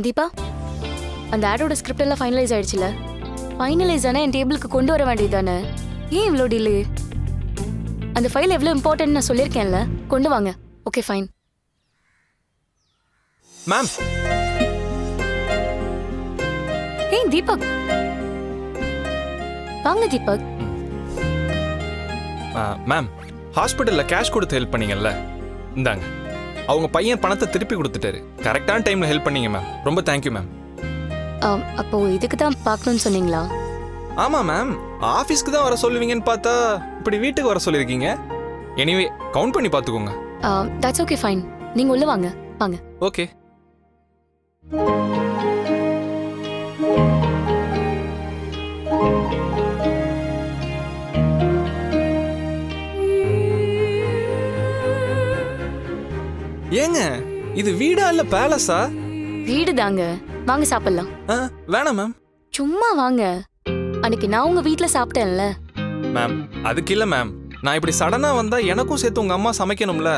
தீபா, அந்த ஆடோட ஸ்கிரிப்ட் எல்லாம் ஃபைனலைஸ் ஆயிடுச்சுல? ஃபைனலைஸ் ஆனா என் டேபிளுக்கு கொண்டு வர வேண்டியதானே? ஏன் இவ்வளோ டிலே? அந்த ஃபைல் எவ்வளோ இம்பார்ட்டன்ட் நான் சொல்லியிருக்கேன்ல, கொண்டு வாங்க. Okay fine. மேம். ஏய் தீபக், வாங்க தீபக். மேம், ஹாஸ்பிட்டல்ல கேஷ் கொடுத்து ஹெல்ப் பண்ணீங்கல்ல, இந்தாங்க. அவங்க பையன் பணத்தை திருப்பி கொடுத்துட்டாரு. கரெக்டான டைம்ல ஹெல்ப் பண்ணீங்க மேம். ரொம்ப தேங்க்யூ மேம். அப்போ இதுக்கு தான் பார்க்கணும்னு சொன்னீங்களா? ஆமா மேம், ஆஃபீஸ்க்கு தான் வர சொல்லுவீங்கன்னு பார்த்தா இப்படி வீட்டுக்கு வர சொல்லியிருக்கீங்க. எனிவே கவுண்ட் பண்ணி பார்த்துக்கோங்க. That's okay fine. நீங்க உள்ள வாங்க. வாங்க. ஓகே. ஏங்க, இது வீடா இல்ல பேலஸா? வீடு தாங்க. வாங்க சாப்பிடலாம். வேணாம் மேம். சும்மா வாங்க. அன்னைக்கு நான் உங்க வீட்ல சாப்பிட்டேன்ல. மேம், அதுக்கு இல்ல மேம். நான் இப்படி சடனா வந்தா எனக்கும் சேர்த்து உங்க அம்மா சமைக்கணும்ல.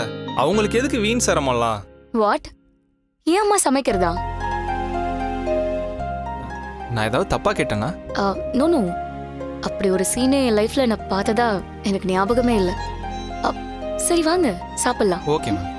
அவங்களுக்கு எதுக்கு வீண் சிரமம்லாம்? வாட்? ஏன் அம்மா சமைக்கிறதா? நான் ஏதாவது தப்பா கேட்டேனா? நோ நோ, அப்படி ஒரு சீனே என் லைஃப்ல நான் பார்த்ததா எனக்கு ஞாபகமே இல்லை. சரி வாங்க சாப்பிடலாம். Okay ma'am.